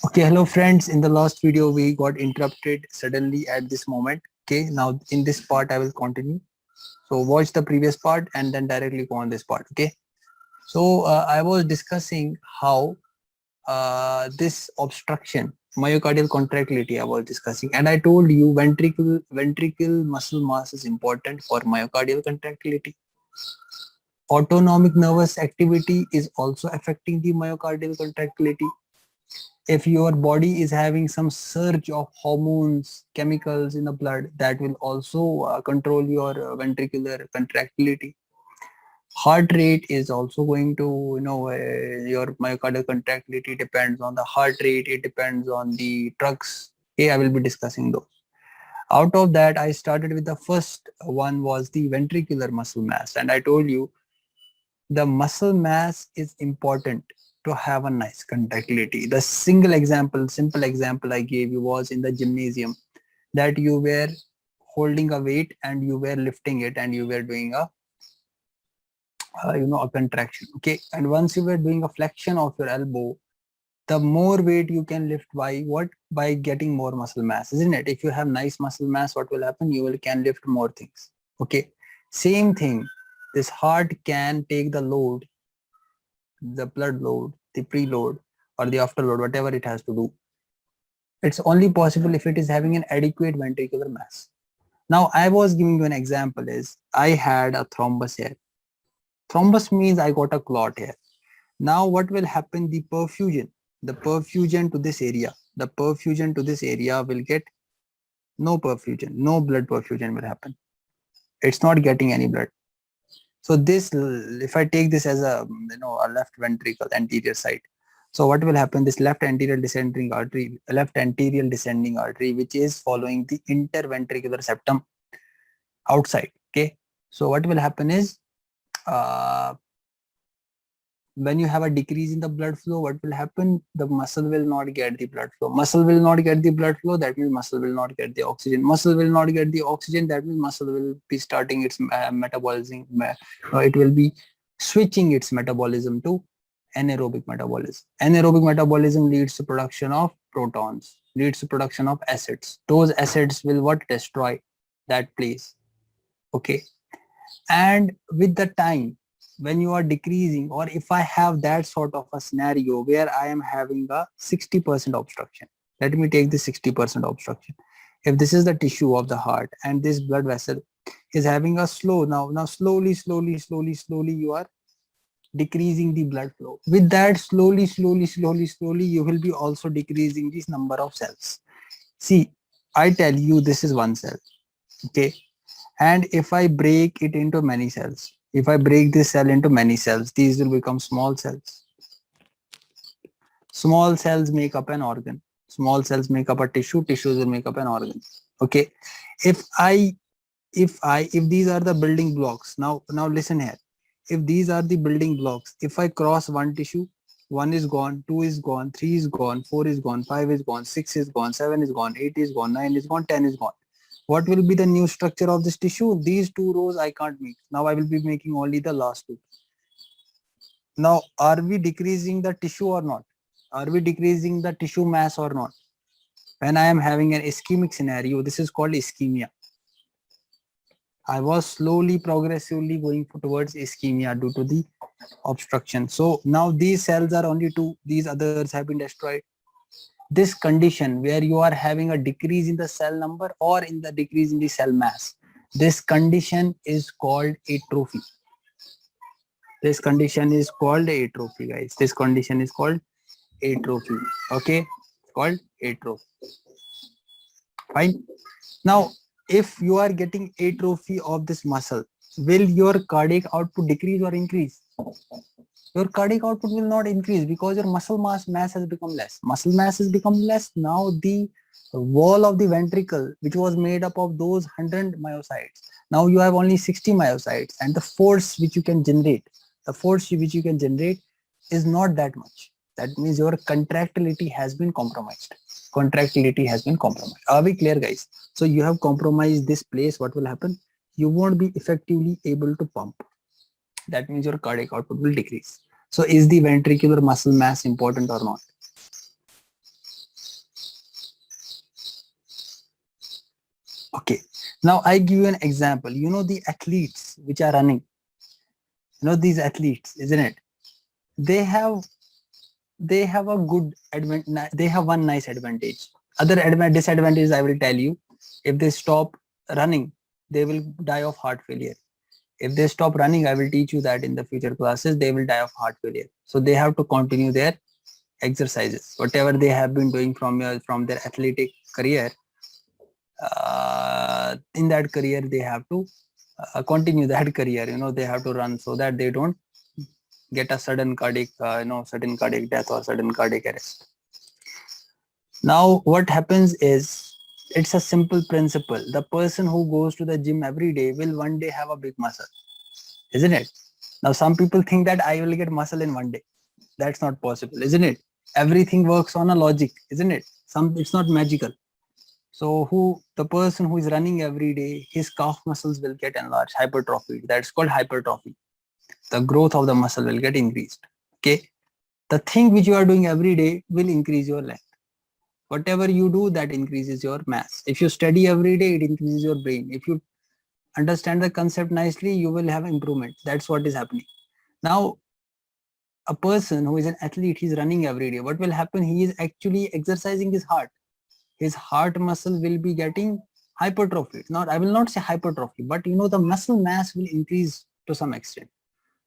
Okay, hello friends. In the last video, we got interrupted suddenly at this moment. Okay, now in this part, I will continue. So watch the previous part and then directly go on this part. Okay. So I was discussing how this obstruction, myocardial contractility, I was discussing, and I told you ventricle muscle mass is important for myocardial contractility. Autonomic nervous activity is also affecting the myocardial contractility. If your body is having some surge of hormones, chemicals in the blood, that will also control your ventricular contractility. Heart rate is also going to, your myocardial contractility depends on the heart rate. It depends on the drugs. Okay, I will be discussing those. Out of that, I started with the first one was the ventricular muscle mass, and I told you the muscle mass is important to have a nice contractility. The simple example I gave you was in the gymnasium, that you were holding a weight and you were lifting it and you were doing a contraction. Okay, and once you were doing a flexion of your elbow, the more weight you can lift by what? By getting more muscle mass, isn't it? If you have nice muscle mass, what will happen? You will can lift more things. Okay, same thing. This heart can take the load, the blood load, the preload or the afterload, whatever it has to do. It's only possible if it is having an adequate ventricular mass. Now I was giving you an example is I had a thrombus here. Thrombus means I got a clot here. Now what will happen? The perfusion to this area, the perfusion to this area will get no perfusion, no blood perfusion will happen. It's not getting any blood. So this, if I take this as a left ventricle anterior side, so what will happen? This left anterior descending artery, which is following the interventricular septum outside. Okay, so what will happen is uh, when you have a decrease in the blood flow, what will happen? The muscle will not get the blood flow. Muscle will not get the blood flow. That means muscle will not get the oxygen. Muscle will not get the oxygen. That means muscle will be starting its metabolism. It will be switching its metabolism to anaerobic metabolism. Anaerobic metabolism leads to production of protons, leads to production of acids. Those acids will what? Destroy that place. Okay. And with the time, when you are decreasing, or if I have that sort of a scenario where I am having a 60% obstruction, let me take the 60% obstruction. If this is the tissue of the heart and this blood vessel is having a slow, now slowly you are decreasing the blood flow. With that, slowly you will be also decreasing this number of cells. See, I tell you, this is one cell. Okay, and if I break it into many cells, if I break this cell into many cells, these will become small cells. Small cells make up an organ. Small cells make up a tissue. Tissues will make up an organ. Okay. If these are the building blocks, now listen here. If these are the building blocks, if I cross one tissue, one is gone, two is gone, three is gone, four is gone, five is gone, six is gone, seven is gone, eight is gone, nine is gone, 10 is gone. What will be the new structure of this tissue? These two rows I can't make. Now I will be making only the last two. Now, are we decreasing the tissue or not? Are we decreasing the tissue mass or not? When I am having an ischemic scenario, this is called ischemia. I was slowly, progressively going towards ischemia due to the obstruction. So now these cells are only two, these others have been destroyed. This condition where you are having a decrease in the cell number or in the decrease in the cell mass, this condition is called atrophy. This condition is called atrophy, guys. This condition is called atrophy. Okay, called atrophy. Fine. Now, if you are getting atrophy of this muscle, will your cardiac output decrease or increase? Your cardiac output will not increase because your muscle mass has become less. Muscle mass has become less. Now the wall of the ventricle, which was made up of those 100 myocytes, now you have only 60 myocytes, and the force which you can generate, is not that much. That means your contractility has been compromised. Are we clear, guys? So you have compromised this place. What will happen? You won't be effectively able to pump. That means your cardiac output will decrease. So is the ventricular muscle mass important or not? Okay. Now I give you an example. You know the athletes which are running. You know these athletes, isn't it? They have they have a good they have one nice advantage. Other disadvantage I will tell you. If they stop running, they will die of heart failure. If they stop running, I will teach you that in the future classes, they will die of heart failure. So they have to continue their exercises, whatever they have been doing from their athletic career. In that career, they have to continue that career. You know, they have to run so that they don't get a sudden cardiac, sudden cardiac death or sudden cardiac arrest. Now, what happens is it's a simple principle. The person who goes to the gym every day will one day have a big muscle, isn't it? Now, some people think that I will get muscle in one day. That's not possible, isn't it? Everything works on a logic, isn't it? It's not magical. So the person who is running every day, his calf muscles will get enlarged, hypertrophy. That's called hypertrophy. The growth of the muscle will get increased. Okay. The thing which you are doing every day will increase your length. Whatever you do, that increases your mass. If you study every day, it increases your brain. If you understand the concept nicely, you will have improvement. That's what is happening. Now, a person who is an athlete, he's running every day. What will happen? He is actually exercising his heart. His heart muscle will be getting hypertrophy. Not, I will not say hypertrophy, but you know, the muscle mass will increase to some extent.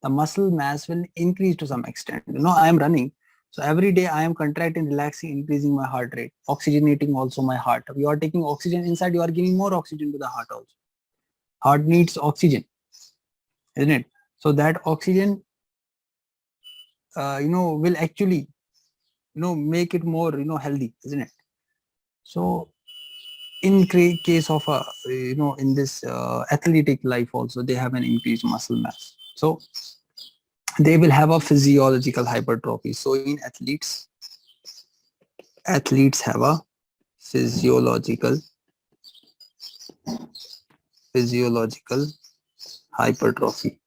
The muscle mass will increase to some extent. You know, I am running. So every day I am contracting, relaxing, increasing my heart rate, oxygenating also my heart. You are taking oxygen inside, you are giving more oxygen to the heart also. Heart needs oxygen, isn't it? So that oxygen, will actually, make it more, healthy, isn't it? So in case of in this athletic life also, they have an increased muscle mass. So they will have a physiological hypertrophy. So in athletes have a physiological physiological hypertrophy.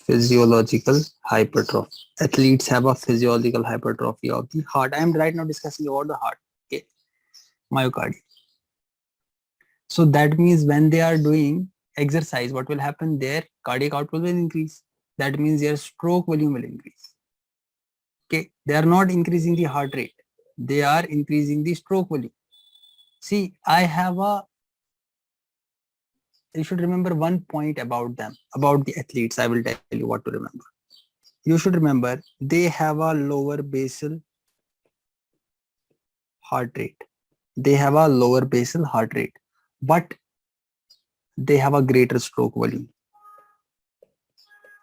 Physiological hypertrophy. Athletes have a physiological hypertrophy of the heart. I am right now discussing about the heart. Okay. Myocardium. So that means when they are doing exercise, what will happen? Their cardiac output will increase. That means their stroke volume will increase. Okay. They are not increasing the heart rate. They are increasing the stroke volume. See, you should remember one point about them, about the athletes. I will tell you what to remember. You should remember they have a lower basal heart rate. They have a lower basal heart rate, but they have a greater stroke volume.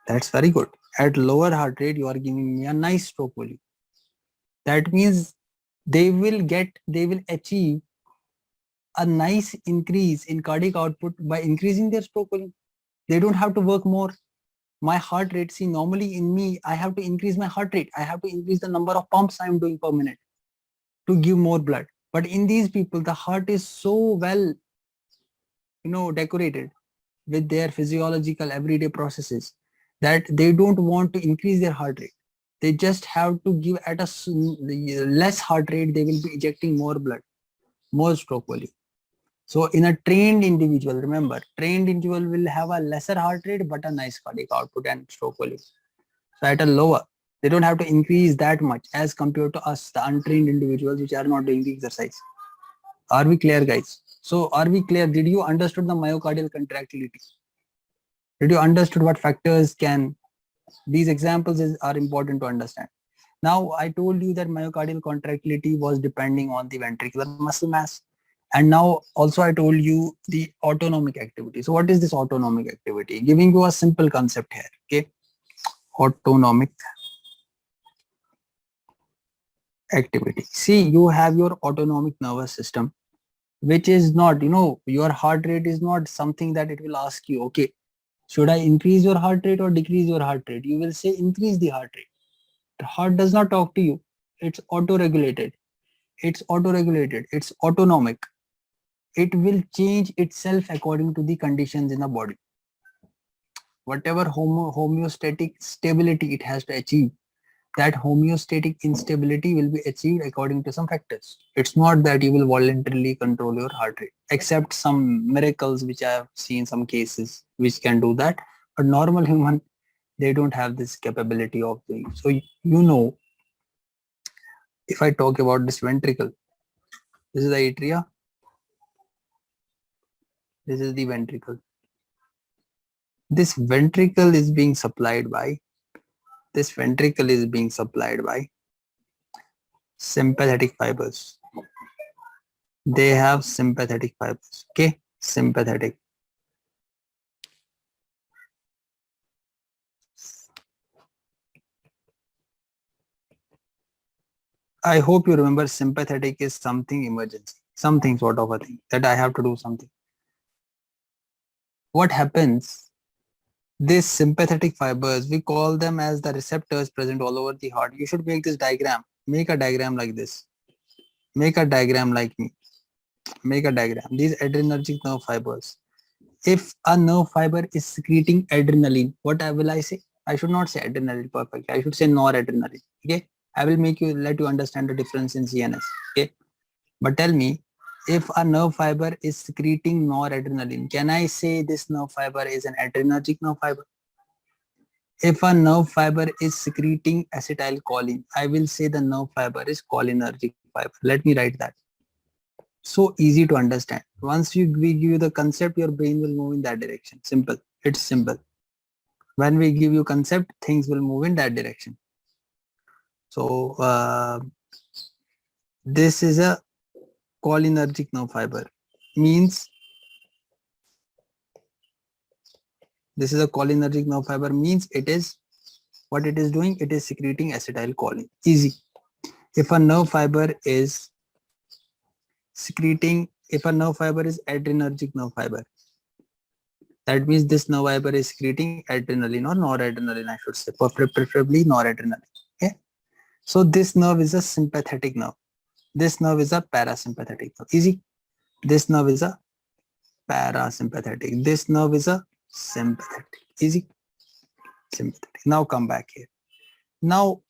That's very good. At lower heart rate, you are giving me a nice stroke volume. That means they will achieve a nice increase in cardiac output by increasing their stroke volume. They don't have to work more. My heart rate, see, normally in me, I have to increase my heart rate. I have to increase the number of pumps I'm doing per minute to give more blood. But in these people, the heart is so well, decorated with their physiological everyday processes that they don't want to increase their heart rate. They just have to give at a less heart rate. They will be ejecting more blood, more stroke volume. So in a trained individual, remember, trained individual will have a lesser heart rate but a nice cardiac output and stroke volume. So at a lower, they don't have to increase that much as compared to us, the untrained individuals which are not doing the exercise. Are we clear, guys? So are we clear? Did you understood the myocardial contractility? Did you understood what factors can, these examples are important to understand. Now I told you that myocardial contractility was depending on the ventricular muscle mass. And now also I told you the autonomic activity. So what is this autonomic activity? Giving you a simple concept here. Okay. Autonomic activity. See, you have your autonomic nervous system, which is not, your heart rate is not something that it will ask you, okay, should I increase your heart rate or decrease your heart rate? You will say increase the heart rate. The heart does not talk to you. It's auto-regulated. It's auto-regulated. It's autonomic. It will change itself according to the conditions in the body. Whatever homeostatic stability it has to achieve, that homeostatic instability will be achieved according to some factors. It's not that you will voluntarily control your heart rate, except some miracles which I have seen some cases which can do that. But normal human, they don't have this capability of doing. So if I talk about this ventricle, this is the atria, this is the ventricle. This ventricle is being supplied by sympathetic fibers. They have sympathetic fibers. Okay, sympathetic. I hope you remember sympathetic is something emergency, something sort of a thing that I have to do something. What happens? These sympathetic fibers, we call them as the receptors present all over the heart. You should make this diagram. Make a diagram like this. Make a diagram like me. Make a diagram. These adrenergic nerve fibers. If a nerve fiber is secreting adrenaline, what will I say? I should not say adrenaline perfectly. I should say noradrenaline. Okay. I will let you understand the difference in CNS. Okay. But tell me, if a nerve fiber is secreting noradrenaline, can I say this nerve fiber is an adrenergic nerve fiber? If a nerve fiber is secreting acetylcholine, I will say the nerve fiber is cholinergic fiber. Let me write that. So easy to understand. Once we give you the concept, your brain will move in that direction. Simple. It's simple. When we give you concept, things will move in that direction. So this is a cholinergic nerve fiber. Means this is a cholinergic nerve fiber, means it is what it is doing. It is secreting acetylcholine. Easy. If a nerve fiber is secreting, if a nerve fiber is adrenergic nerve fiber, that means this nerve fiber is secreting adrenaline or noradrenaline, I should say, preferably noradrenaline. Okay. So this nerve is a sympathetic nerve. This nerve is a parasympathetic nerve. Easy. This nerve is a parasympathetic. This nerve is a sympathetic. Easy. Sympathetic. Now come back here. Now,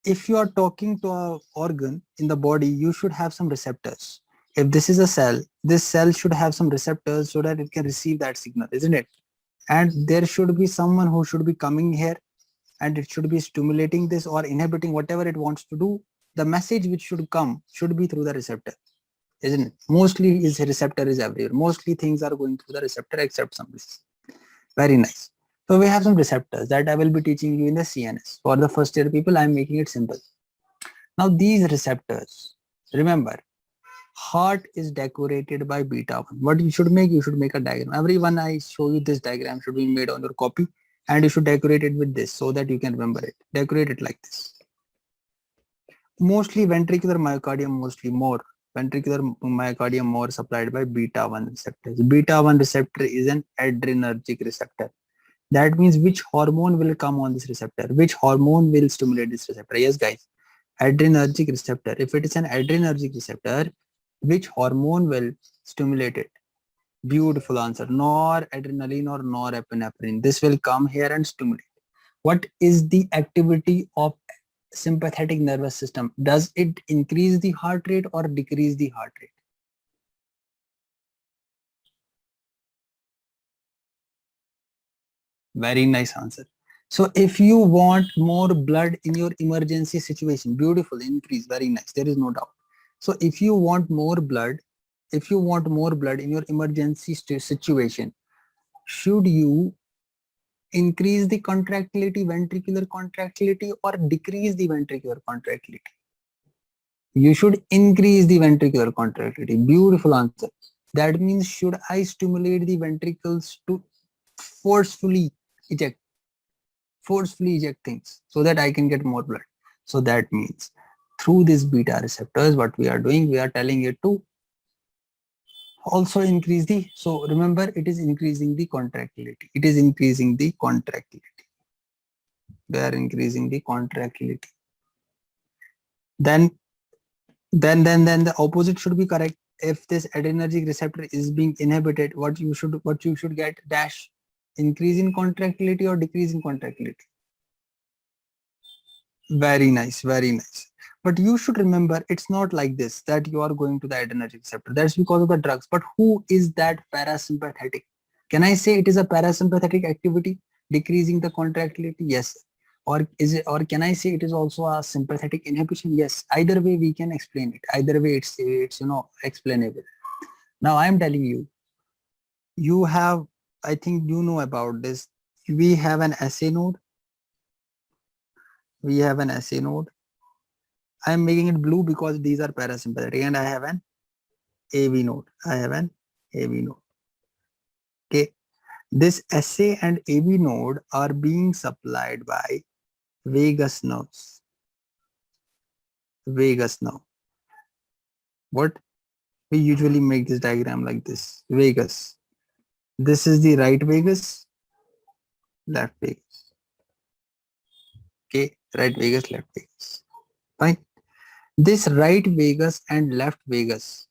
if you are talking to an organ in the body, you should have some receptors. If this is a cell, this cell should have some receptors so that it can receive that signal, isn't it? And there should be someone who should be coming here and it should be stimulating this or inhibiting whatever it wants to do. The message which should come should be through the receptor, isn't it? Mostly is receptor is everywhere. Mostly things are going through the receptor except some places. Very nice. So we have some receptors that I will be teaching you in the CNS. For the first year people, I am making it simple. Now these receptors, remember, heart is decorated by beta 1. What you should make a diagram. Everyone I show you this diagram should be made on your copy and you should decorate it with this so that you can remember it. Decorate it like this. Mostly ventricular myocardium, more supplied by beta 1 receptors. Beta 1 receptor is an adrenergic receptor. That means which hormone will come on this receptor? Which hormone will stimulate this receptor? Yes, guys, adrenergic receptor. If it is an adrenergic receptor, which hormone will stimulate it? Beautiful answer. Noradrenaline or norepinephrine. This will come here and stimulate. What is the activity of sympathetic nervous system? Does it increase the heart rate or decrease the heart rate? Very nice answer. So if you want more blood in your emergency situation, beautiful, increase, very nice, there is no doubt. So if you want more blood, in your emergency situation, should you increase the contractility, ventricular contractility, or decrease the ventricular contractility? You should increase the ventricular contractility. Beautiful answer. That means should I stimulate the ventricles to forcefully eject things so that I can get more blood? So that means through these beta receptors, what we are doing, we are telling it to also increase the, so remember, it is increasing the contractility. It is increasing the contractility. They are increasing the contractility. Then the opposite should be correct. If this adrenergic receptor is being inhibited, what you should get, dash, increase in contractility or decrease in contractility? Very nice, very nice. But you should remember, it's not like this that you are going to the adrenergic receptor. That's because of the drugs. But who is that parasympathetic? Can I say it is a parasympathetic activity, decreasing the contractility? Yes. Or is it? Or can I say it is also a sympathetic inhibition? Yes. Either way, we can explain it. Either way, it's explainable. Now I am telling you, you have. I think you know about this. We have an SA node. We have an SA node. I am making it blue because these are parasympathetic, and I have an AV node. I have an AV node. Okay. This SA and AV node are being supplied by vagus nerves. Vagus nerve. What? We usually make this diagram like this. Vagus. This is the right vagus, left vagus. Okay. Right vagus, left vagus. Fine. This right vagus and left vagus,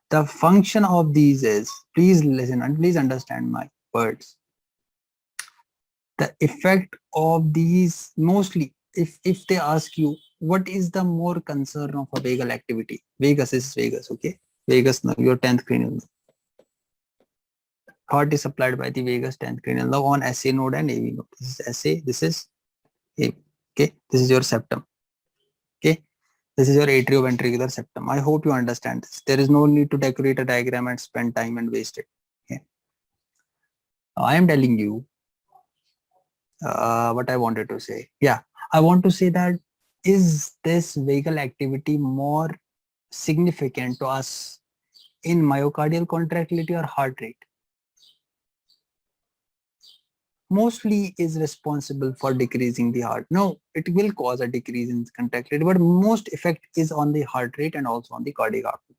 the function of these is, please listen and please understand my words. The effect of these, mostly if they ask you what is the more concern of a vagal activity, vagus is vagus, okay, vagus nerve, your 10th cranial nerve. Thought is supplied by the vagus 10th cranial nerve on SA node and AV node. This is SA, this is AV. Okay, this is your septum. Okay, this is your atrioventricular septum. I hope you understand this. There is no need to decorate a diagram and spend time and waste it. Okay. Now, I am telling you what I wanted to say. Yeah, I want to say that, is this vagal activity more significant to us in myocardial contractility or heart rate? Mostly is responsible for decreasing the heart. No, it will cause a decrease in contractility, but most effect is on the heart rate and also on the cardiac output.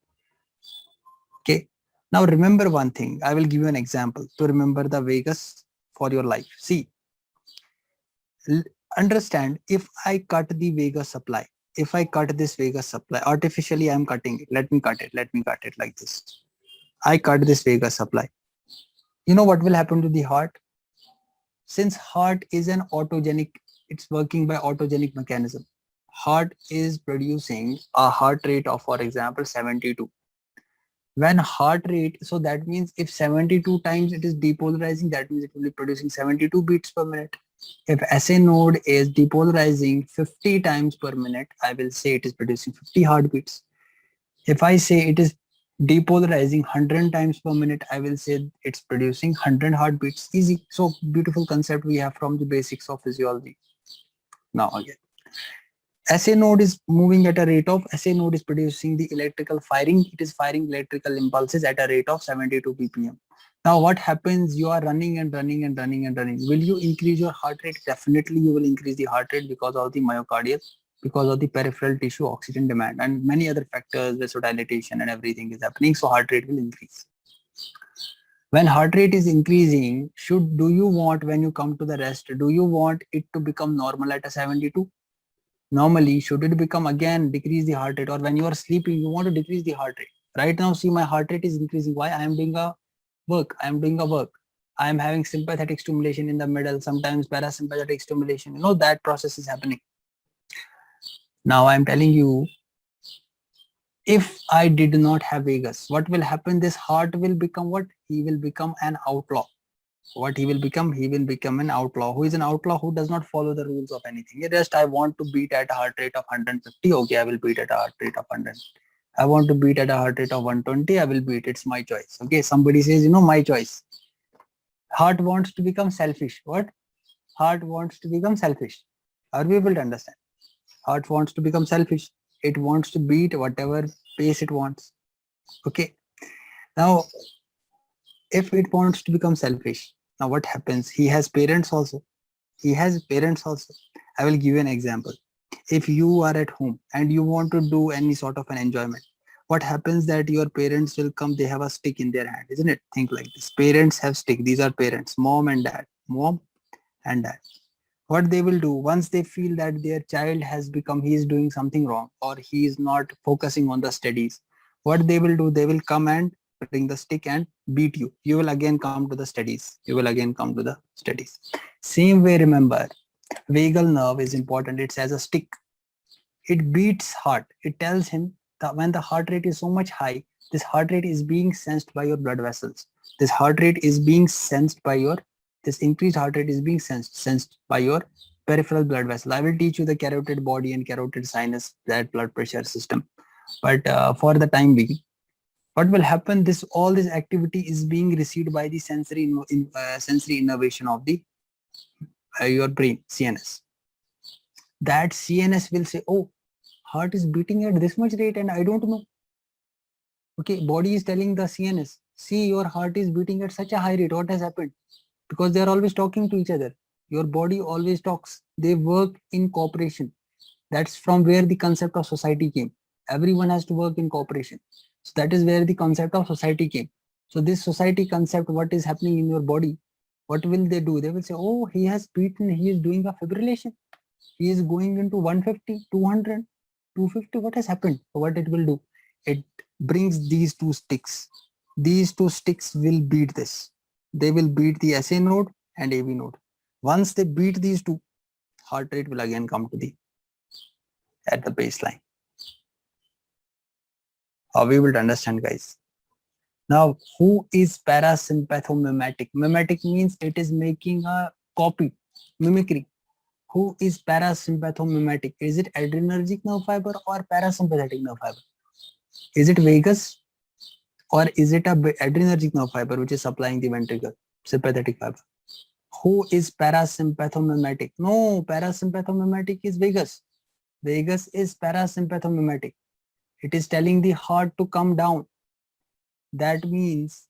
Okay. Now remember one thing. I will give you an example to remember the vagus for your life. See, understand, if I cut the vagus supply, if I cut this vagus supply artificially, I'm cutting it. Let me cut it like this. I cut this vagus supply. You know what will happen to the heart? Since heart is an autogenic, it's working by autogenic mechanism. Heart is producing a heart rate of, for example, 72. When heart rate, so that means if 72 times it is depolarizing, that means it will be producing 72 beats per minute. If SA node is depolarizing 50 times per minute, I will say it is producing 50 heartbeats. If I say it is depolarizing 100 times per minute, I will say it's producing 100 heartbeats. Easy. So beautiful concept we have from the basics of physiology. Now again, SA node is moving at a rate of, SA node is producing the electrical firing. It is firing electrical impulses at a rate of 72 ppm. Now what happens? You are running and running and running and running. Will you increase your heart rate? Definitely you will increase the heart rate because of the myocardial, because of the peripheral tissue oxygen demand and many other factors, vasodilatation and everything is happening. So heart rate will increase. When heart rate is increasing, do you want, when you come to the rest, do you want it to become normal at a 72? Normally, should it become again decrease the heart rate, or when you are sleeping, you want to decrease the heart rate. Right now, see, my heart rate is increasing. Why? I am doing a work. I am doing a work. I am having sympathetic stimulation in the middle, sometimes parasympathetic stimulation. You know, that process is happening. Now I am telling you, if I did not have vagus, what will happen? This heart will become what? He will become an outlaw. What he will become? He will become an outlaw. Who is an outlaw? Who does not follow the rules of anything. Just, I want to beat at a heart rate of 150. Okay, I will beat at a heart rate of 100. I want to beat at a heart rate of 120. I will beat. It's my choice. Okay, somebody says, my choice. Heart wants to become selfish. What? Heart wants to become selfish. Are we able to understand? Heart wants to become selfish. It wants to beat whatever pace it wants. Okay. Now, if it wants to become selfish, now what happens? He has parents also. I will give you an example. If you are at home and you want to do any sort of an enjoyment, what happens that your parents will come, they have a stick in their hand, isn't it? Think like this. Parents have stick. These are parents, mom and dad. What they will do once they feel that their child has become, he is doing something wrong or he is not focusing on the studies, what they will do, they will come and bring the stick and beat you. You will again come to the studies. Same way, remember, vagal nerve is important. It's as a stick. It beats heart. It tells him that when the heart rate is so much high, this heart rate is being sensed by your blood vessels. This heart rate is being sensed by your, this increased heart rate is being sensed by your peripheral blood vessel. I will teach you the carotid body and carotid sinus, that blood pressure system. But for the time being, what will happen, this all this activity is being received by the sensory innervation of the your brain, CNS. That CNS will say, oh, heart is beating at this much rate and I don't know. Okay, body is telling the CNS, see, your heart is beating at such a high rate. What has happened? Because they are always talking to each other. Your body always talks. They work in cooperation. That's from where the concept of society came. Everyone has to work in cooperation. So that is where the concept of society came. So this society concept, what is happening in your body, what will they do? They will say, oh, he has beaten, he is doing a fibrillation. He is going into 150, 200, 250. What has happened? What it will do? It brings these two sticks. These two sticks will beat this. They will beat the SA node and AV node. Once they beat these two, heart rate will again come to the at the baseline. How we will understand, guys. Now, who is parasympathomimetic? Mimetic means it is making a copy, mimicry. Who is parasympathomimetic? Is it adrenergic nerve fiber or parasympathetic nerve fiber? Is it vagus or is it a adrenergic nerve fiber which is supplying the ventricle, sympathetic fiber? Who is parasympathomimetic? No, parasympathomimetic is vagus. Vagus is parasympathomimetic. It is telling the heart to come down. That means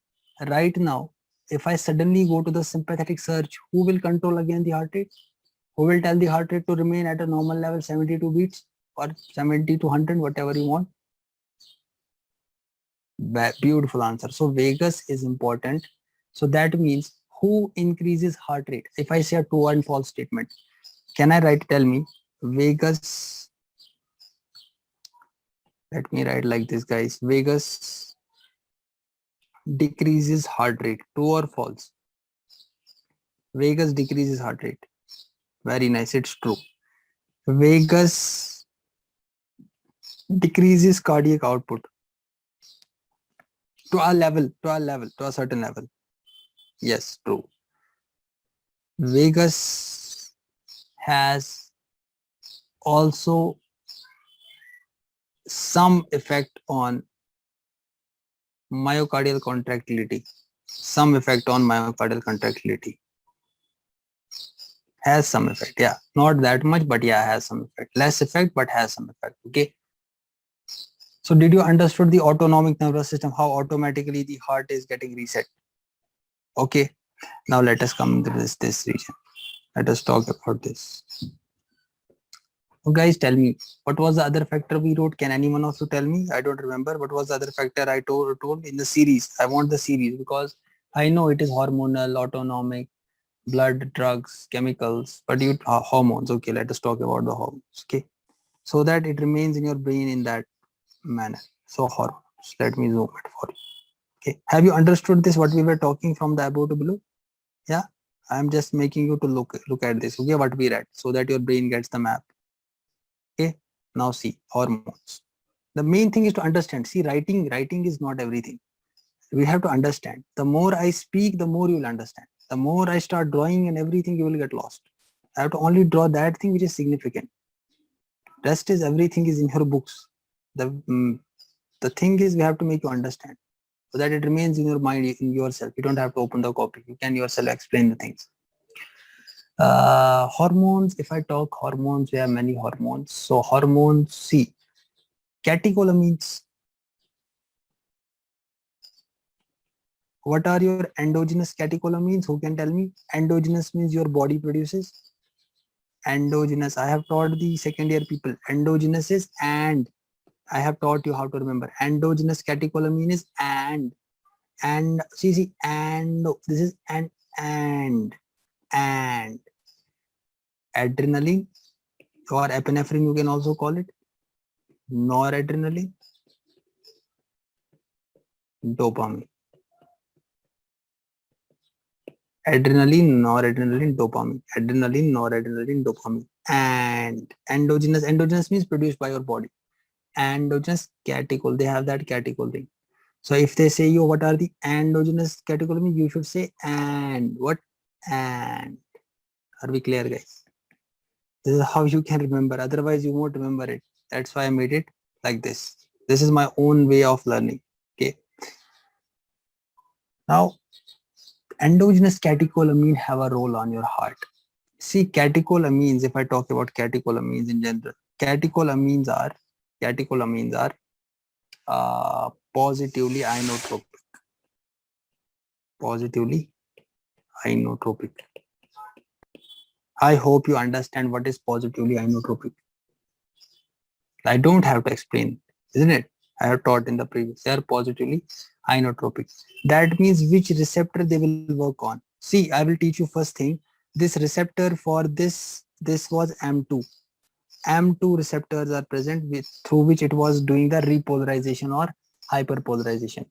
right now, if I suddenly go to the sympathetic surge, who will control again the heart rate? Who will tell the heart rate to remain at a normal level, 72 beats or 70 to 100, whatever you want? Beautiful answer. So vagus is important. So that means who increases heart rate? If I say a true and false statement, can I write, tell me, vagus, let me write like this, guys. Vagus decreases heart rate. True or false? Vagus decreases heart rate. Very nice. It's true. Vagus decreases cardiac output to a certain level. Yes, true. Vagus has also some effect on myocardial contractility. Some effect on myocardial contractility. Has some effect, yeah. Not that much, but yeah, has some effect. Less effect, but has some effect. Okay. So did you understood the autonomic nervous system, how automatically the heart is getting reset? Okay. Now let us come to this region. Let us talk about this. So guys, tell me, what was the other factor we wrote? Can anyone of you tell me? I don't remember. What was the other factor I told in the series? I want the series because I know it is hormonal, autonomic, blood, drugs, chemicals, but you hormones. Okay, let us talk about the hormones. Okay, so that it remains in your brain in that manner. So hormones. Let me zoom it for you. Okay, have you understood this? What we were talking from the above to below? Yeah, I'm just making you to look at this. Okay, what we read, so that your brain gets the map. Okay, now see hormones. The main thing is to understand. See, writing is not everything. We have to understand. The more I speak, the more you will understand. The more I start drawing and everything, you will get lost. I have to only draw that thing which is significant. Rest is everything is in your books. The thing is we have to make you understand so that it remains in your mind, in yourself. You don't have to open the copy. You can yourself explain the things. Hormones, if I talk hormones, we have many hormones. So hormones, see, catecholamines. What are your endogenous catecholamines? Who can tell me? Endogenous means your body produces. Endogenous, I have taught the second year people. Endogenous is and. I have taught you how to remember. Endogenous catecholamine is and see, and this is and adrenaline or epinephrine, you can also call it. Noradrenaline, dopamine. Adrenaline, noradrenaline, dopamine. Adrenaline, noradrenaline, dopamine. And endogenous means produced by your body. Endogenous catechol, they have that catechol thing. So if they say you what are the endogenous catechol, you should say and what and. Are we clear, guys? This is how you can remember. Otherwise, you won't remember it. That's why I made it like this. This is my own way of learning. Okay. Now, endogenous catecholamine have a role on your heart. See, catecholamines, if I talk about catecholamines in general, catecholamines are positively inotropic. Positively inotropic. I hope you understand what is positively inotropic. I don't have to explain, isn't it? I have taught in the previous. They are positively inotropic. That means which receptor they will work on. See, I will teach you first thing. This receptor for this was M2. M2 receptors are present through which it was doing the repolarization or hyperpolarization.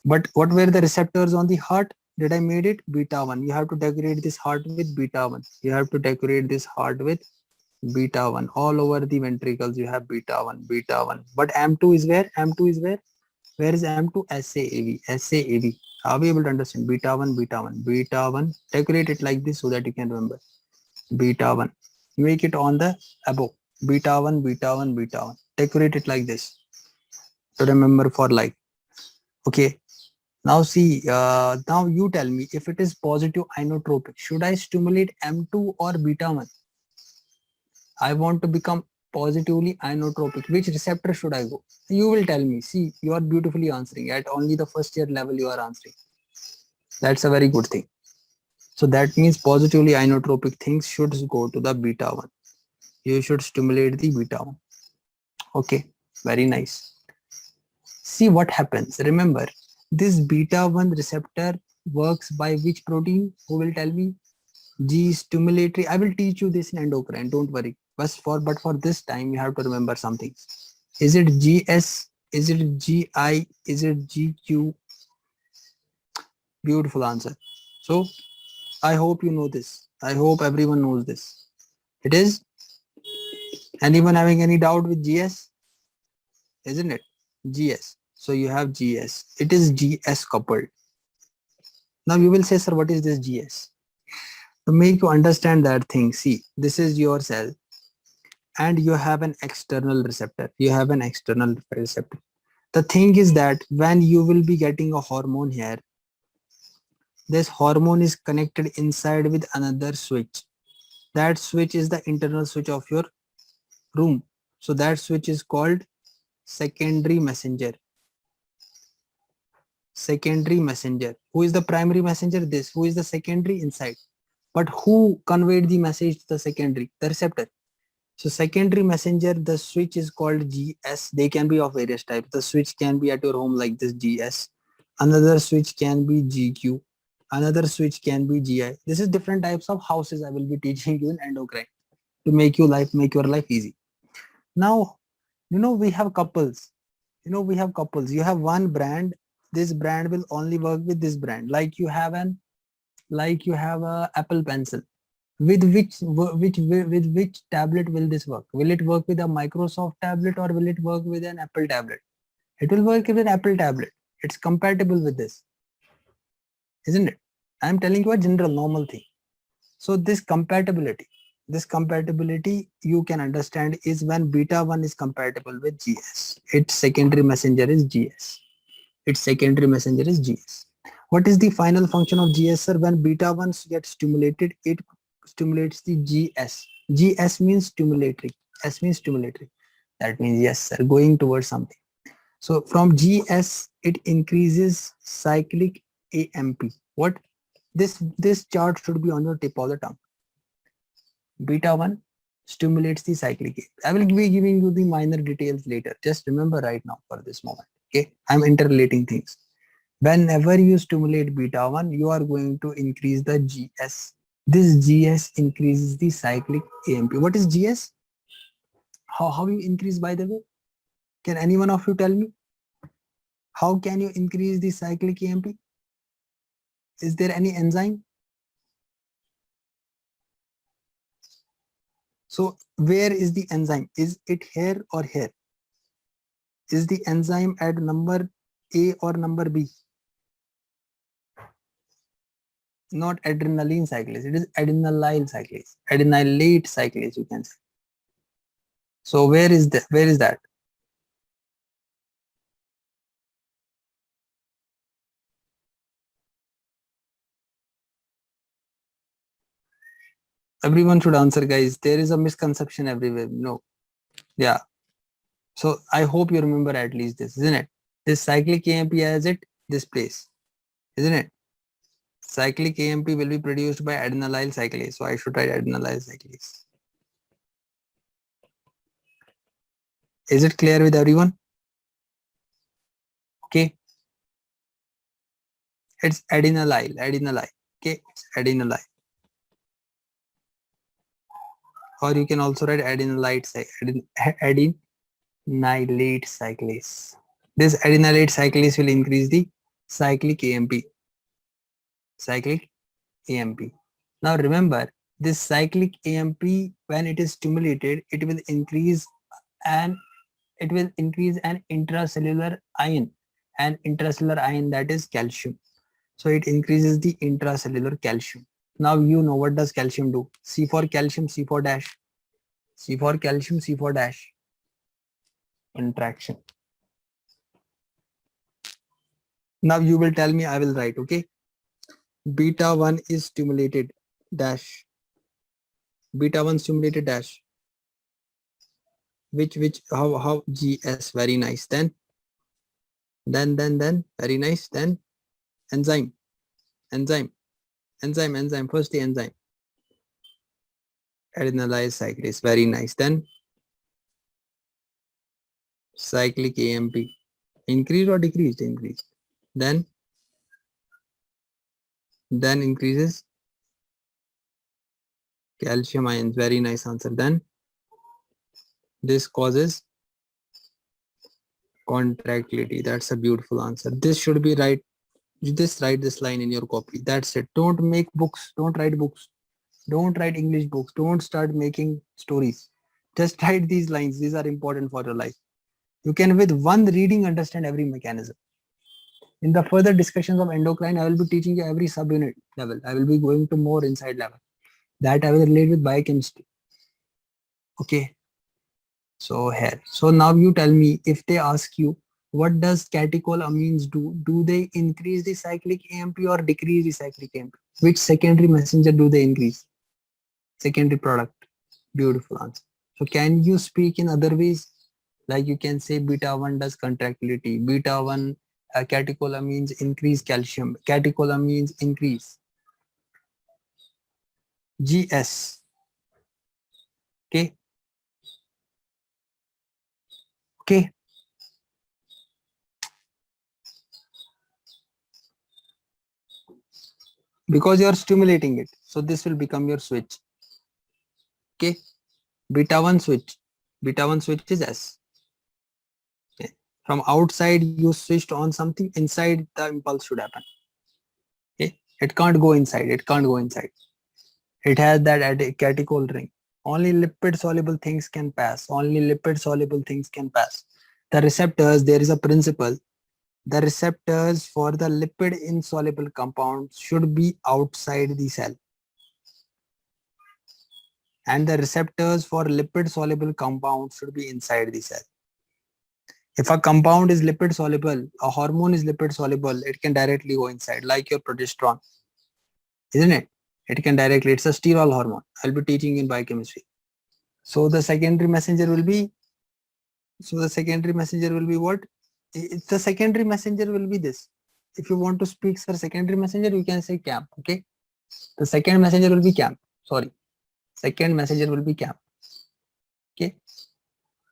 But what were the receptors on the heart? Did I made it? Beta 1. You have to decorate this heart with beta 1. You have to decorate this heart with beta 1. All over the ventricles you have beta 1, beta 1. But M2 is where? M2 is where? Where is M2? SAAV. SAAV. Are we able to understand? Beta 1, beta 1, beta 1. Decorate it like this so that you can remember. Beta 1. Make it on the above. Beta 1, beta 1, beta 1. Decorate it like this to remember for life. Okay. Now see, now you tell me if it is positive inotropic, should I stimulate M2 or beta 1? I want to become positively inotropic. Which receptor should I go? You will tell me. See, you are beautifully answering. At only the first year level you are answering. That's a very good thing. So that means positively inotropic things should go to the beta 1. You should stimulate the beta 1. Okay, very nice. See what happens. Remember, this beta 1 receptor works by which protein? Who will tell me? G stimulatory. I will teach you this in endocrine. Don't worry. But for this time, you have to remember something. Is it GS? Is it GI? Is it GQ? Beautiful answer. So I hope you know this. I hope everyone knows this. It is. Anyone having any doubt with GS? Isn't it? GS. So you have GS. It is GS coupled. Now you will say, sir, what is this GS? To make you understand that thing, see, this is your cell and you have an external receptor. You have an external receptor. The thing is that when you will be getting a hormone here, this hormone is connected inside with another switch. That switch is the internal switch of your room. So that switch is called secondary messenger. Secondary messenger. Who is the primary messenger? This. Who is the secondary? Inside. But who conveyed the message to the secondary? The receptor. So secondary messenger, the switch is called GS. They can be of various types. The switch can be at your home like this, GS. Another switch can be GQ. Another switch can be GI. This is different types of houses I will be teaching you in endocrine to make your life easy. Now, we have couples. We have couples. You have one brand. This brand will only work with this brand. Like you have a Apple Pencil. With which tablet will this work? Will it work with a Microsoft tablet or will it work with an Apple tablet? It will work with an Apple tablet. It's compatible with this, isn't it? I'm telling you a general normal thing. So this compatibility you can understand is when beta 1 is compatible with GS. Its secondary messenger is GS. What is the final function of GS, sir? When beta 1 gets stimulated, it stimulates the GS. GS means stimulatory. S means stimulatory. That means yes, sir, going towards something. So from GS, it increases cyclic AMP. What? This chart should be on your tip of the tongue. Beta 1 stimulates the cyclic AMP. I will be giving you the minor details later. Just remember right now for this moment. Okay, I'm interrelating things. Whenever you stimulate beta 1, you are going to increase the GS. This GS increases the cyclic AMP. What is GS? How you increase, by the way? Can anyone of you tell me? How can you increase the cyclic AMP? Is there any enzyme? So where is the enzyme? Is it here or here? Is the enzyme at number A or number B? Not adrenaline cyclase, it is adenylyl cyclase, adenylate cyclase, you can say. So where is that? Where is that? Everyone should answer, guys. There is a misconception everywhere. No. Yeah. So I hope you remember at least this, isn't it? This cyclic AMP has it this place, isn't it? Cyclic AMP will be produced by adenylyl cyclase. So I should write adenylyl cyclase. Is it clear with everyone? Okay. It's adenylyl. Okay, it's adenylyl. Or you can also write adenylate cyclase. This adenylate cyclase will increase the cyclic AMP. Cyclic AMP. Now remember, this cyclic AMP, when it is stimulated, it will increase an intracellular ion, that is calcium. So it increases the intracellular calcium. Now you know what does calcium do. C for calcium, C for dash. C for calcium, C for dash. Interaction. Now you will tell me, I will write, okay? Beta 1 is stimulated dash. Beta 1 stimulated dash. How GS, very nice. Then very nice. Then enzyme. First the enzyme. Adenylyl cyclase, very nice. Then cyclic AMP. Increase or decreased? Increased. Then increases calcium ions, very nice answer. Then this causes contractility. That's a beautiful answer. This should be right. You just write this line in your copy. That's it. Don't make books. Don't write books. Don't write English books. Don't start making stories. Just write these lines. These are important for your life. You can with one reading understand every mechanism. In the further discussions of endocrine, I will be teaching you every subunit level. I will be going to more inside level. That I will relate with biochemistry. Okay. So here. So now you tell me, if they ask you, what does catecholamines do? Do they increase the cyclic AMP or decrease the cyclic AMP? Which secondary messenger do they increase? Secondary product. Beautiful answer. So can you speak in other ways? Like you can say beta 1 does contractility. Beta 1 catecholamines increase calcium. Catecholamines increase GS. Okay. Okay. Because you are stimulating it. So this will become your switch. Okay. Beta 1 switch. Beta 1 switch is S. Okay. From outside you switched on something, inside the impulse should happen. Okay. It can't go inside. It can't go inside. It has that catechol ring. Only lipid soluble things can pass. Only lipid soluble things can pass. The receptors, there is a principle. The receptors for the lipid insoluble compounds should be outside the cell. And the receptors for lipid soluble compounds should be inside the cell. If a compound is lipid soluble, a hormone is lipid soluble, it can directly go inside, like your progesterone, isn't it? It can directly, it's a steroid hormone. I'll be teaching in biochemistry. So the secondary messenger will be, what? The secondary messenger will be this. If you want to speak for secondary messenger, you can say CAMP, okay? The second messenger will be CAMP, sorry. Second messenger will be CAMP, okay?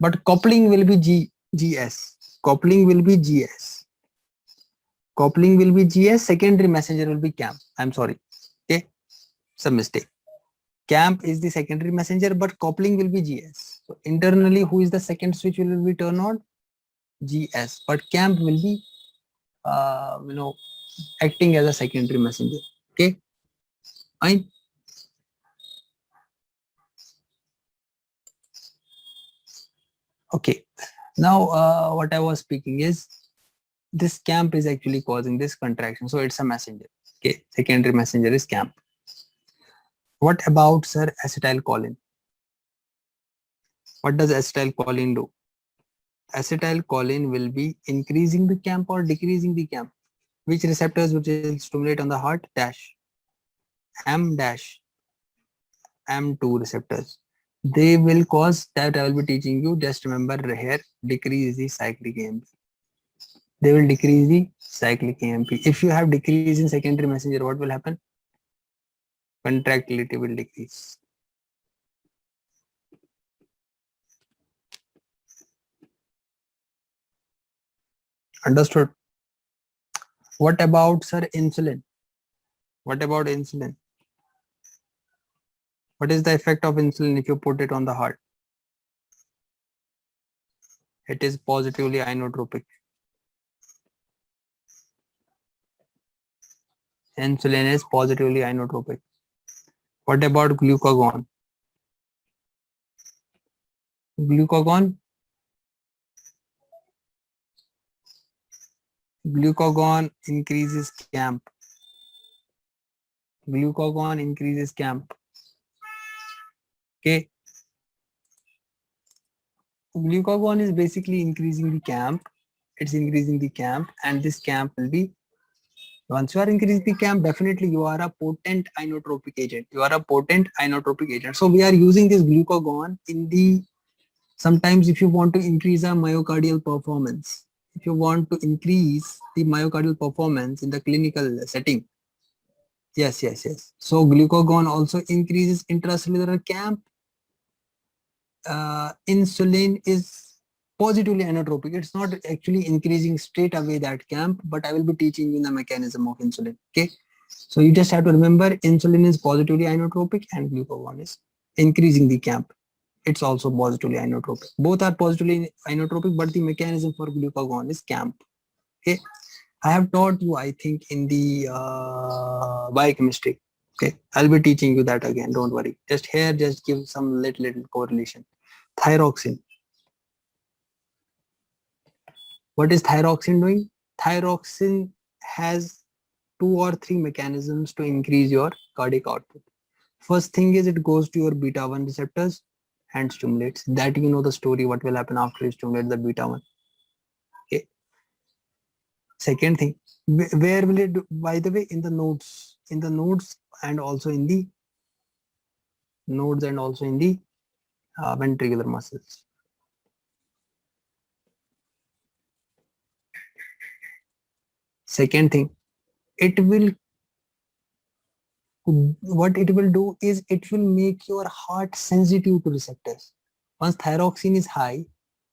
But coupling will be GS. Coupling will be GS. Coupling will be GS, secondary messenger will be CAMP. I'm sorry, okay? It's a mistake. CAMP is the secondary messenger, but coupling will be GS. So internally, who is the second switch will be turned on? GS. But CAMP will be, acting as a secondary messenger. Okay, fine. Okay. Now, what I was speaking is this camp is actually causing this contraction. So it's a messenger. Okay. Secondary messenger is camp. What about, sir, acetylcholine? What does acetylcholine do? Acetylcholine will be increasing the camp or decreasing the camp. Which receptors which will stimulate on the heart? Dash. Dash. M2 receptors. They will cause that I will be teaching you. Just remember here, decrease the cyclic AMP. They will decrease the cyclic AMP. If you have decrease in secondary messenger, what will happen? Contractility will decrease. Understood? What about, sir, insulin? What about insulin? What is the effect of insulin if you put it on the heart? It is positively inotropic. Insulin is positively inotropic. What about glucagon? Glucagon? Glucagon increases camp. Glucagon increases camp. Okay. Glucagon is basically increasing the camp. It's increasing the camp, and this camp will be, once you are increasing the camp, definitely you are a potent inotropic agent. You are a potent inotropic agent. So we are using this glucagon in the, sometimes if you want to increase our myocardial performance, if you want to increase the myocardial performance in the clinical setting. Yes, yes, yes. So glucagon also increases intracellular camp. Insulin is positively inotropic. It's not actually increasing straight away that camp, but I will be teaching you the mechanism of insulin. Okay. So you just have to remember insulin is positively inotropic and glucagon is increasing the camp. It's also positively inotropic. Both are positively inotropic, but the mechanism for glucagon is camp. Okay. I have taught you, I think, in the biochemistry. Okay. I'll be teaching you that again. Don't worry. Just here, just give some little correlation. Thyroxine. What is thyroxine doing? Thyroxine has 2 or 3 mechanisms to increase your cardiac output. First thing is it goes to your beta 1 receptors and stimulates. That you know the story, what will happen after you stimulate the beta 1. Okay. Second thing, where will it do? By the way, in the nodes, and also in the ventricular muscles. Second thing, it will, what it will do is it will make your heart sensitive to receptors. Once thyroxine is high,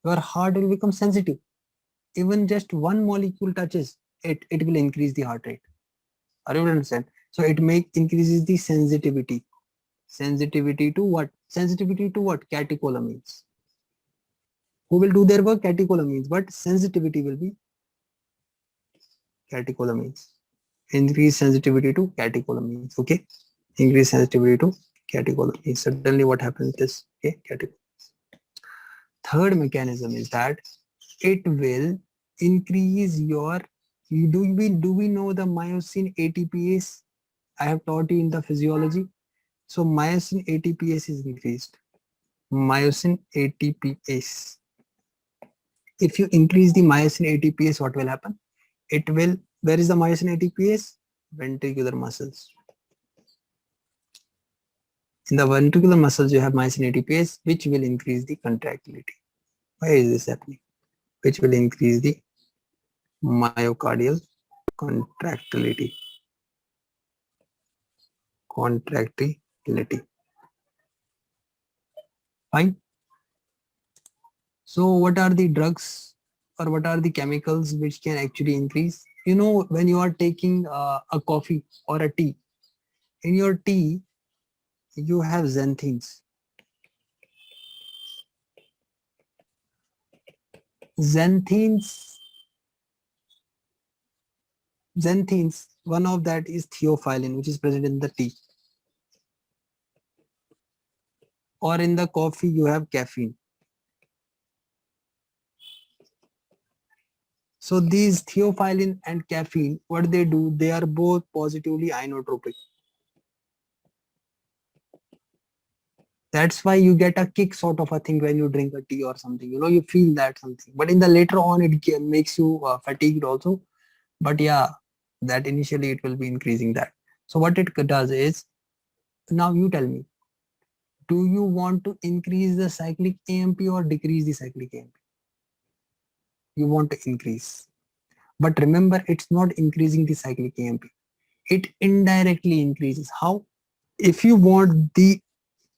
your heart will become sensitive. Even just one molecule touches it, it will increase the heart rate. Are you understand? So it increases the sensitivity. Sensitivity to what? Sensitivity to what? Catecholamines. Who will do their work? Catecholamines. But sensitivity will be catecholamines. Increase sensitivity to catecholamines. Okay. Increase sensitivity to catecholamines. Suddenly what happens is, okay, catecholamines. Third mechanism is that it will increase your, do we know the myosin ATPase? I have taught you in the physiology. So myosin ATPase is increased. Myosin ATPase. If you increase the myosin ATPase, what will happen? It will, where is the myosin ATPase? Ventricular muscles. In the ventricular muscles, you have myosin ATPase, which will increase the contractility. Why is this happening? Which will increase the myocardial contractility. Contractility. Fine. So what are the drugs or what are the chemicals which can actually increase? You know, when you are taking a coffee or a tea, in your tea, you have xanthines. Xanthines, one of that is theophylline, which is present in the tea. Or in the coffee, you have caffeine. So these theophylline and caffeine, what they do, they are both positively inotropic. That's why you get a kick sort of a thing when you drink a tea or something. You know, you feel that something. But in the later on, it makes you fatigued also. But yeah, that initially it will be increasing that. So what it does is, now you tell me, do you want to increase the cyclic AMP or decrease the cyclic AMP? You want to increase. But remember, it's not increasing the cyclic AMP. It indirectly increases. How? If you want the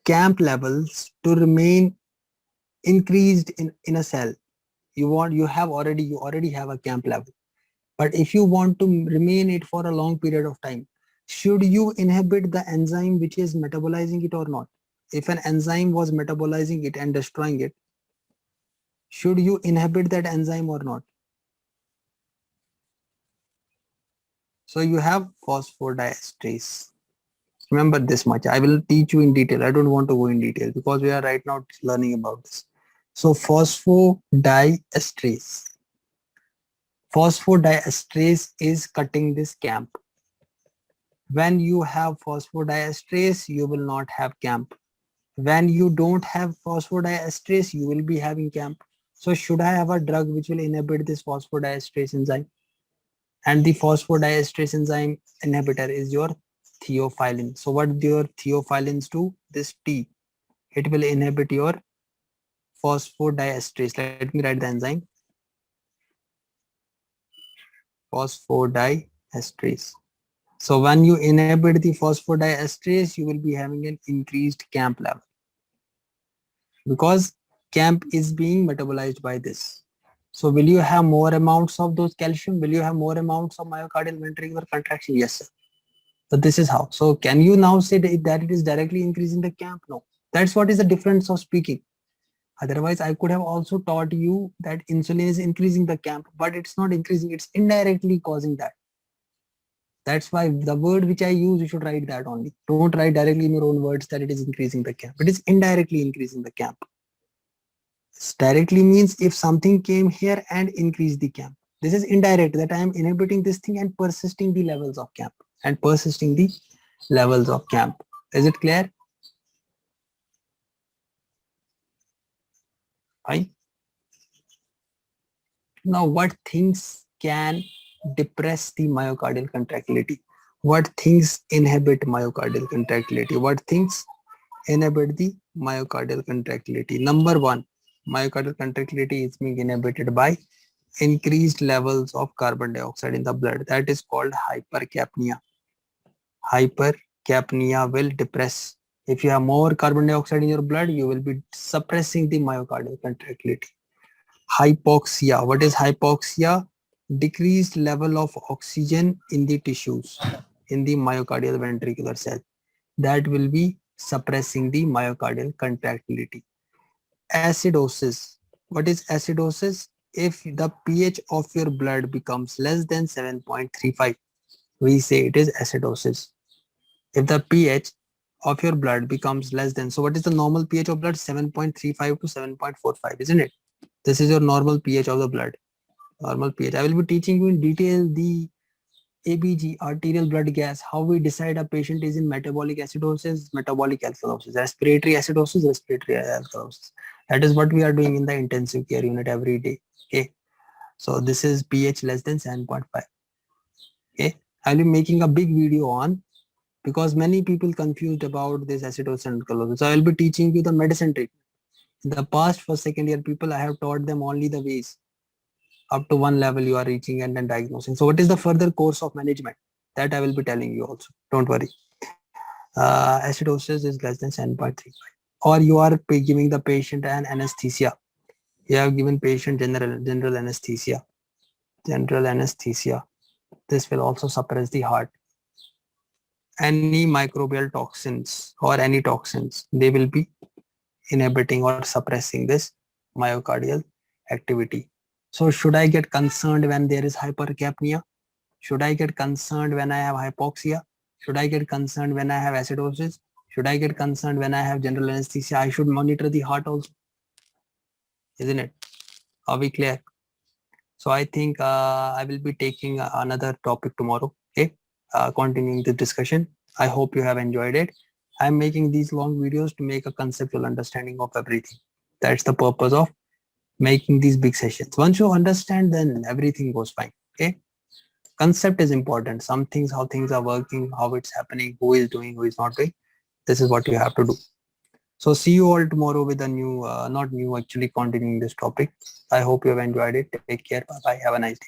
CAMP levels to remain increased in a cell, you already have a CAMP level. But if you want to remain it for a long period of time, should you inhibit the enzyme which is metabolizing it or not? If an enzyme was metabolizing it and destroying it, should you inhibit that enzyme or not? So you have phosphodiesterase. Remember this much. I will teach you in detail. I don't want to go in detail because we are right now learning about this. So phosphodiesterase. Phosphodiesterase is cutting this CAMP. When you have phosphodiesterase, you will not have CAMP. When you don't have phosphodiesterase, you will be having CAMP. So should I have a drug which will inhibit this phosphodiesterase enzyme? And the phosphodiesterase enzyme inhibitor is your theophylline. So what do your theophylline do? This T, it will inhibit your phosphodiesterase. Let me write the enzyme. Phosphodiesterase. So when you inhibit the phosphodiesterase, you will be having an increased CAMP level because CAMP is being metabolized by this. So will you have more amounts of those calcium? Will you have more amounts of myocardial ventricular contraction? Yes, sir. So this is how. So can you now say that it is directly increasing the CAMP? No. That's what is the difference of speaking. Otherwise, I could have also taught you that insulin is increasing the CAMP, but it's not increasing. It's indirectly causing that. That's why the word which I use, you should write that only. Don't write directly in your own words that it is increasing the CAMP. It is indirectly increasing the CAMP. Directly means if something came here and increased the CAMP. This is indirect, that I am inhibiting this thing and persisting the levels of CAMP and persisting the levels of CAMP. Is it clear? Fine. Now, what things can depress the myocardial contractility? What things inhibit myocardial contractility? What things inhibit the myocardial contractility? Number one, myocardial contractility is being inhibited by increased levels of carbon dioxide in the blood. That is called hypercapnia. Hypercapnia will depress. If you have more carbon dioxide in your blood, you will be suppressing the myocardial contractility. Hypoxia. What is hypoxia? Decreased level of oxygen in the tissues, in the myocardial ventricular cell. That will be suppressing the myocardial contractility. Acidosis. What is acidosis? If the pH of your blood becomes less than 7.35, we say it is acidosis. If the pH of your blood becomes less than, so what is the normal pH of blood? 7.35 to 7.45, isn't it? This is your normal pH of the blood. Normal pH. I will be teaching you in detail the ABG, arterial blood gas, how we decide a patient is in metabolic acidosis, metabolic alkalosis, respiratory acidosis, respiratory alkalosis. That is what we are doing in the intensive care unit every day. Okay. So this is pH less than 7.5. Okay. I'll be making a big video on, because many people confused about this acidosis and alkalosis. So I'll be teaching you the medicine treatment. In the past, for second year people, I have taught them only the ways. Up to one level you are reaching and then diagnosing. So what is the further course of management? That I will be telling you also. Don't worry. Acidosis is less than 7.35. Or you are giving the patient an anesthesia. You have given patient general anesthesia. General anesthesia. This will also suppress the heart. Any microbial toxins or any toxins, they will be inhibiting or suppressing this myocardial activity. So should I get concerned when there is hypercapnia? Should I get concerned when I have hypoxia? Should I get concerned when I have acidosis? Should I get concerned when I have general anesthesia? I should monitor the heart also. Isn't it? Are we clear? So I think I will be taking another topic tomorrow. Okay, continuing the discussion. I hope you have enjoyed it. I'm making these long videos to make a conceptual understanding of everything. That's the purpose of making these big sessions. Once you understand, then everything goes fine. Okay, concept is important. Some things, how things are working, how it's happening, who is doing, who is not doing. This is what you have to do. So see you all tomorrow with a new, not new, actually continuing this topic. I hope you have enjoyed it. Take care. Bye bye. Have a nice day.